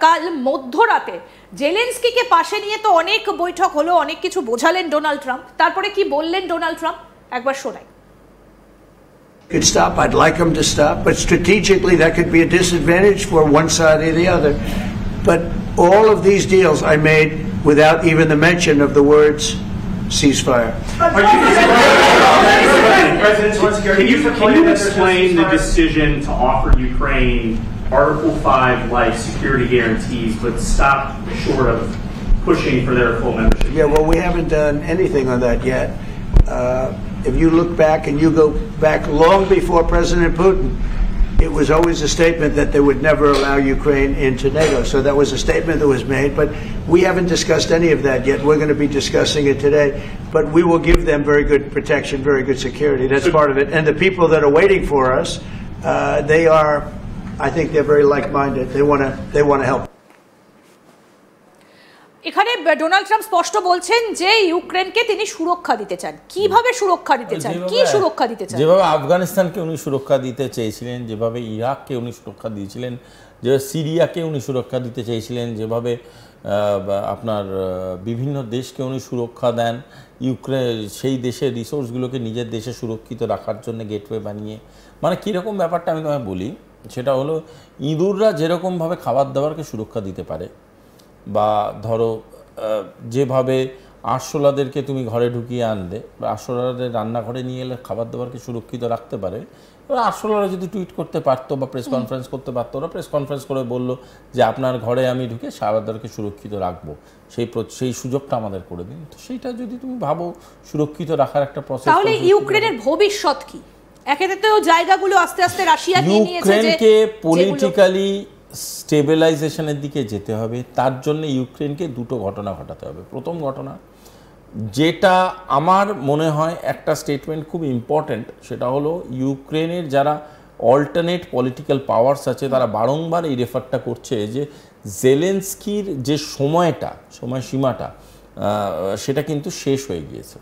কাল মধ্যরাতে জেলেনস্কিকে পাশে নিয়ে তো অনেক বৈঠক হলো, অনেক কিছু বোঝালেন ডোনাল্ড ট্রাম্প, তারপরে কি বললেন ডোনাল্ড ট্রাম্প একবার শোনাই। Could stop. I'd like them to stop, but strategically that could be a disadvantage for one side or the other. But all of these deals I made without even the mention of the words ceasefire. Can you explain the decision to offer Ukraine Article 5-like security guarantees, but stop short of pushing for their full membership? Yeah, well, we haven't done anything on that yet. If you look back and you go back long before President Putin, it was always a statement that they would never allow Ukraine into NATO. So that was a statement that was made, but we haven't discussed any of that yet. We're going to be discussing it today, but we will give them very good protection, very good security. That's part of it. And the people that are waiting for us, they are, I think they're very like-minded. They want to help. এখানে Donald Trump স্পষ্ট বলছেন যে ইউক্রেনকে তিনি সুরক্ষা দিতে চান। কিভাবে সুরক্ষা দিতে চান, কি সুরক্ষা দিতে চান? যেভাবে আফগানিস্তানকে উনি সুরক্ষা দিতে চেয়েছিলেন, যেভাবে ইরাককে উনি সুরক্ষা দিয়েছিলেন, যেভাবে সিরিয়াকে উনি সুরক্ষা দিতে চেয়েছিলেন, যেভাবে আপনার বিভিন্ন দেশকে উনি সুরক্ষা দেন, ইউক্রেন সেই দেশের রিসোর্সগুলোকে নিজের দেশে সুরক্ষিত রাখার জন্য গেটওয়ে বানিয়ে, মানে কীরকম ব্যাপারটা আমি তোমায় বলি, সেটা হলো ইঁদুররা যেরকমভাবে খাবার দাবারকে সুরক্ষা দিতে পারে, বা ধরো যেভাবে আরশোলাদেরকে তুমি ঘরে ঢুকিয়ে আনলে বা আরশোলাদের রান্নাঘরে নিয়ে এলে খাবার দাবারকে সুরক্ষিত রাখতে পারে, এবার আরশোলারা যদি টুইট করতে পারতো বা প্রেস কনফারেন্স করতে পারতো, ওরা প্রেস কনফারেন্স করে বললো যে আপনার ঘরে আমি ঢুকে খাবার দাবারকে সুরক্ষিত রাখবো, সেই সুযোগটা আমাদের করে দিন। তো সেইটা যদি তুমি ভাবো সুরক্ষিত রাখার একটা প্রসেস, তাহলে ইউক্রেনের ভবিষ্যৎ কি? একেতে তো জায়গাগুলো আস্তে আস্তে রাশিয়া নিয়ে নিয়েছে, ইউক্রেনকে পলিটিক্যালি স্টেবিলাইজেশনের দিকে যেতে হবে। তার জন্য ইউক্রেনকে দুটো ঘটনা ঘটাতে হবে। প্রথম ঘটনা, যেটা আমার মনে হয় একটা স্টেটমেন্ট খুব ইম্পর্ট্যান্ট, সেটা হলো ইউক্রেনের যারা অল্টারনেট পলিটিক্যাল পাওয়ার্স আছে তারা বারংবার এই রেফারটা করছে যে জেলেনস্কির যে সময়সীমাটা সেটা কিন্তু শেষ হয়ে গিয়েছে।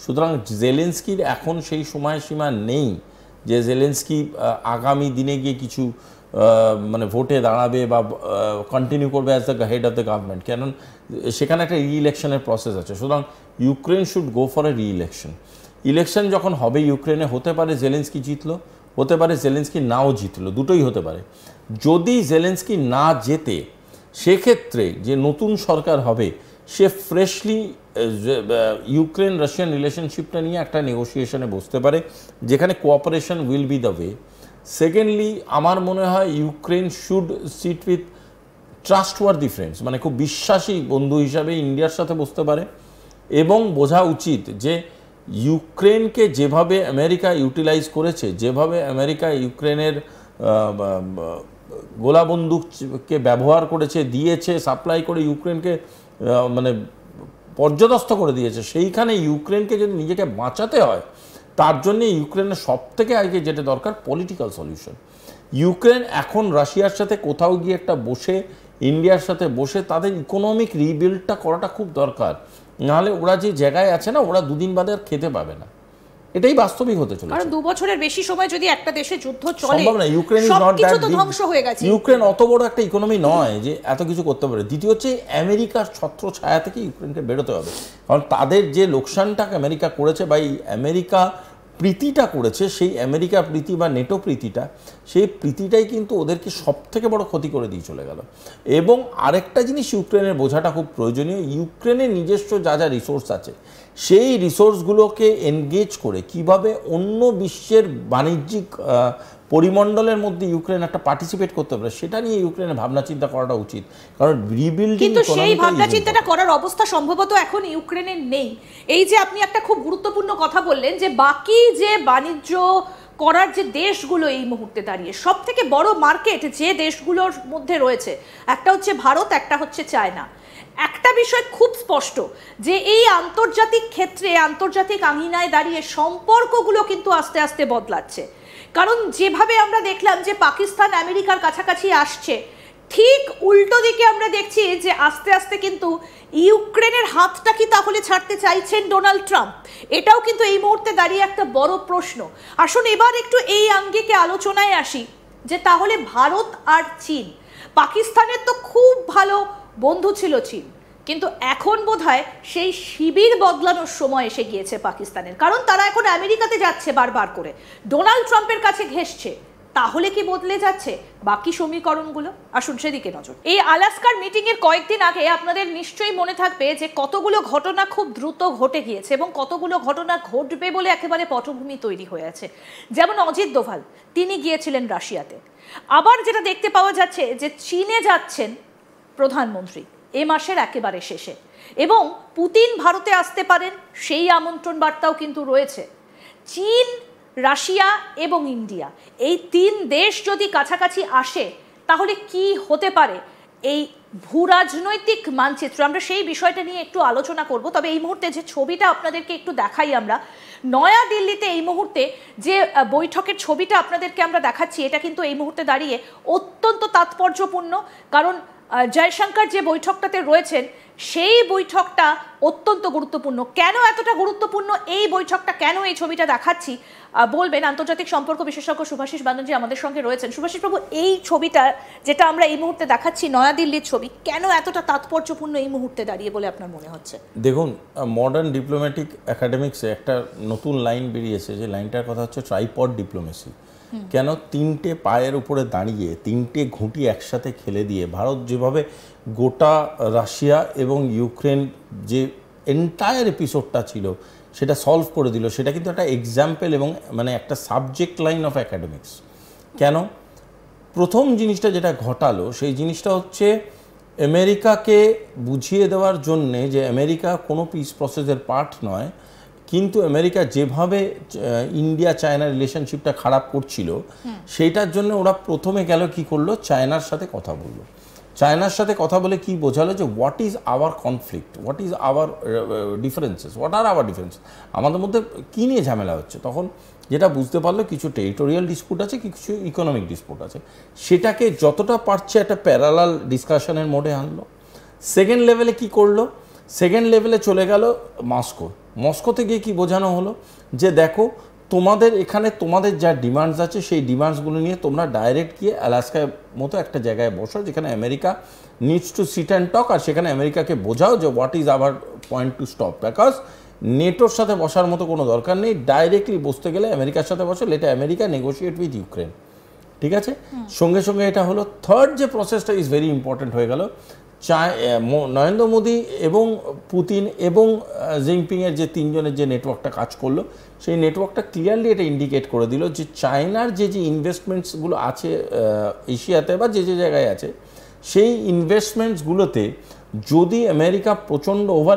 সুতরাং জেলেনস্কির এখন সেই সময়সীমা নেই যে জেলেনস্কি আগামী দিনে গিয়ে কিছু মানে ভোটে দাঁড়াবে বা কন্টিনিউ করবে as the head of the government, কারণ সেখানে একটা রি-ইলেকশনের প্রসেস আছে। সুতরাং Ukraine should go for a re-election. Election যখন হবে ইউক্রেনে, হতে পারে জেলেনস্কি জিতলো, হতে পারে জেলেনস্কি নাও জিতলো, দুটোই হতে পারে। যদি জেলেনস্কি না জেতে, সেক্ষেত্রে যে নতুন সরকার হবে সে ফ্রেশলি ইউক্রেন রাশিয়ান রিলেশনশিপটা নিয়ে একটা নেগোসিয়েশনে বসতে পারে, যেখানে cooperation will be the way. Secondly, আমার মনে হয় Ukraine should seat with trustworthy friends, মানে খুব বিশ্বাসী বন্ধু হিসাবে ইন্ডিয়ার সাথে বসতে পারে, এবং বোঝা উচিত যে ইউক্রেনকে যেভাবে আমেরিকা ইউটিলাইজ করেছে, যেভাবে আমেরিকা ইউক্রেনের গোলা বন্দুককে ব্যবহার করেছে, দিয়েছে, সাপ্লাই করে ইউক্রেনকে মানে পর্যদস্ত করে দিয়েছে, সেইখানে ইউক্রেনকে যদি নিজেকে বাঁচাতে হয়, তার জন্যে ইউক্রেনের সবথেকে আগে যেটা দরকার পলিটিক্যাল সলিউশন। ইউক্রেন এখন রাশিয়ার সাথে কোথাও গিয়ে একটা বসে, ইন্ডিয়ার সাথে বসে তাদের ইকোনমিক রিবিল্ডটা করাটা খুব দরকার, নাহলে ওরা যে জায়গায় আছে না, ওরা দুদিন বাদে আর খেতে পাবে না। এটাই বাস্তবিক হতে চলেছে। কারণ 2 বছরের বেশি সময় যদি একটা দেশে যুদ্ধ চলে, সম্ভব না। Ukraine is not that big, ধ্বংস হয়ে গেছে। ইউক্রেন অত বড় একটা ইকোনমি নয় যে এত কিছু করতে পারে। দ্বিতীয় হচ্ছে আমেরিকার ছত্র ছায়া থেকে ইউক্রেনকে বেরোতে হবে, কারণ তাদের যে লোকসানটা আমেরিকা করেছে বা এই আমেরিকা প্রীতিটা করেছে, সেই আমেরিকা প্রীতি বা নেটো প্রীতিটা, সেই প্রীতিটাই কিন্তু ওদেরকে সব থেকে বড় ক্ষতি করে দিয়ে চলে গেল। এবং আরেকটা জিনিস ইউক্রেনের বোঝাটা খুব প্রয়োজনীয়, ইউক্রেনের নিজস্ব যা যা রিসোর্স আছে, সেই রিসোর্সগুলোকে এনগেজ করে কিভাবে অন্য বিশ্বের বাণিজ্যিক পরিমণ্ডলের মধ্যে ইউক্রেন একটা পার্টিসিপেট করতে পারে, সেটা নিয়ে ইউক্রেনের ভাবনা চিন্তা করাটা উচিত। কারণ রিবিল্ডিং, কিন্তু সেই ভাবনা চিন্তাটা করার অবস্থা সম্ভবত এখন ইউক্রেনের নেই। এই যে আপনি একটা খুব গুরুত্বপূর্ণ কথা বললেন যে বাকি যে বাণিজ্য করার যে দেশগুলো এই মুহূর্তে দাঁড়িয়ে সব থেকে বড় মার্কেট যে দেশগুলোর মধ্যে রয়েছে, একটা হচ্ছে ভারত, একটা হচ্ছে চায়না। একটা বিষয় খুব স্পষ্ট যে এই আন্তর্জাতিক ক্ষেত্রে, আন্তর্জাতিক আঙিনায় দাঁড়িয়ে সম্পর্কগুলো কিন্তু আস্তে আস্তে বদলাচ্ছে। কারণ যেভাবে আমরা দেখলাম যে পাকিস্তান আমেরিকার কাছাকাছি আসছে, ঠিক উল্টো দিকে আমরা দেখছি যে আস্তে আস্তে কিন্তু ইউক্রেনের হাতটা কি তাহলে ছাড়তে চাইছেন ডোনাল্ড ট্রাম্প? এটাও কিন্তু এই মুহূর্তে দাঁড়িয়ে একটা বড় প্রশ্ন। আসুন এবার একটু এই আঙ্গিকে আলোচনায় আসি যে তাহলে ভারত আর চীন, পাকিস্তানের তো ভালো বন্ধু ছিল চীন, কিন্তু এখন বোধহয় সেই শিবির বদলানোর সময় এসে গিয়েছে পাকিস্তানের, কারণ তারা এখন আমেরিকাতে যাচ্ছে বারবার করে, ডোনাল্ড ট্রাম্পের কাছে ঘেঁষছে। তাহলে কি বদলে যাচ্ছে বাকি সমীকরণগুলো? আসুন সেদিকে নজর। এই আলাস্কার মিটিং এর কয়েকদিন আগে আপনাদের নিশ্চয়ই মনে থাকবে যে কতগুলো ঘটনা খুব দ্রুত ঘটে গিয়েছে এবং কতগুলো ঘটনা ঘটবে বলে একেবারে পটভূমি তৈরি হয়ে আছে। যেমন অজিত দোভাল, তিনি গিয়েছিলেন রাশিয়াতে। আবার যেটা দেখতে পাওয়া যাচ্ছে যে চীনে যাচ্ছেন প্রধানমন্ত্রী এ মাসের একেবারে শেষে, এবং পুতিন ভারতে আসতে পারেন সেই আমন্ত্রণ বার্তাও কিন্তু রয়েছে। চীন, রাশিয়া এবং ইন্ডিয়া, এই তিন দেশ যদি কাছাকাছি আসে তাহলে কি হতে পারে এই ভূরাজনৈতিক মানচিত্র, আমরা সেই বিষয়টা নিয়ে একটু আলোচনা করব। তবে এই মুহূর্তে যে ছবিটা আপনাদেরকে একটু দেখাই, আমরা নয়া দিল্লিতে এই মুহূর্তে যে বৈঠকের ছবিটা আপনাদেরকে আমরা দেখাচ্ছি, এটা কিন্তু এই মুহূর্তে দাঁড়িয়ে অত্যন্ত তাৎপর্যপূর্ণ, কারণ জয়শঙ্কর যে বৈঠকটাতে রয়েছেন সেই বৈঠকটা অত্যন্ত গুরুত্বপূর্ণ। কেন এতটা গুরুত্বপূর্ণ এই বৈঠকটা, কেন এই ছবিটা দেখাচ্ছি বলবেন আন্তর্জাতিক সম্পর্ক বিশেষজ্ঞ শুভাশিস ব্যানার্জি আমাদের সঙ্গে রয়েছেন। শুভাশিস বাবু, এই ছবিটা যেটা আমরা এই মুহূর্তে দেখাচ্ছি নয়াদিল্লির ছবি, কেন এতটা তাৎপর্যপূর্ণ এই মুহূর্তে দাঁড়িয়ে বলে আপনার মনে হচ্ছে? দেখুন, মডার্ন ডিপ্লোম্যাটিক একাডেমিক্সে একটা নতুন লাইন বেরিয়েছে, যে লাইনটার কথা হচ্ছে ট্রাইপড ডিপ্লোমেসি। কেন তিনটে পায়ের উপরে দাঁড়িয়ে তিনটে ঘুঁটি একসাথে খেলে দিয়ে ভারত যেভাবে গোটা রাশিয়া এবং ইউক্রেন যে এন্টায়ার এপিসোডটা ছিল সেটা সলভ করে দিল, সেটা কিন্তু একটা এক্সাম্পল এবং মানে একটা সাবজেক্ট লাইন অফ একাডেমিক্স। কেন? প্রথম জিনিসটা যেটা ঘটালো সেই জিনিসটা হচ্ছে আমেরিকাকে বুঝিয়ে দেওয়ার জন্যে যে আমেরিকা কোনো পিস প্রসেসের পার্ট নয়, কিন্তু আমেরিকা যেভাবে ইন্ডিয়া চায়না রিলেশনশিপটা খারাপ করছিল সেইটার জন্য ওরা প্রথমে গেল কি করলো, চায়নার সাথে কথা বললো। চায়নার সাথে কথা বলে কি বোঝালো যে what is our conflict, what is our differences, what are our differences, আমাদের মধ্যে কী নিয়ে ঝামেলা হচ্ছে। তখন যেটা বুঝতে পারলো কিছু টেরিটোরিয়াল ডিসপুট আছে, কিছু ইকোনমিক ডিসপুট আছে, সেটাকে যতটা পারছে একটা প্যারালাল ডিসকাশনের মোডে আনলো। সেকেন্ড লেভেলে কি করলো, সেকেন্ড লেভেলে চলে গেল মস্কোতে গিয়ে কি বোঝানো হলো যে দেখো তোমাদের এখানে তোমাদের যা ডিমান্ডস আছে সেই ডিমান্ডসগুলো নিয়ে তোমরা ডাইরেক্ট গিয়ে আলাস্কার মতো একটা জায়গায় বসো যেখানে America needs to sit and talk, আর সেখানে আমেরিকাকে বোঝাও যে what is our point to stop, because নেটোর সাথে বসার মতো কোনো দরকার নেই, ডাইরেক্টলি বসতে গেলে আমেরিকার সাথে বসো, let America negotiate with Ukraine. ঠিক আছে, সঙ্গে সঙ্গে এটা হলো। থার্ড যে প্রসেসটা ইজ ভেরি ইম্পর্টেন্ট হয়ে গেল, নরেন্দ্র মোদী এবং পুতিন এবং জিনপিংয়ের যে তিনজনের যে নেটওয়ার্কটা কাজ করলো, সেই নেটওয়ার্কটা ক্লিয়ারলি এটা ইন্ডিকেট করে দিল যে চায়নার যে ইনভেস্টমেন্টসগুলো আছে এশিয়াতে বা যে জায়গায় আছে, সেই ইনভেস্টমেন্টসগুলোতে যদি আমেরিকা প্রচণ্ড ওভার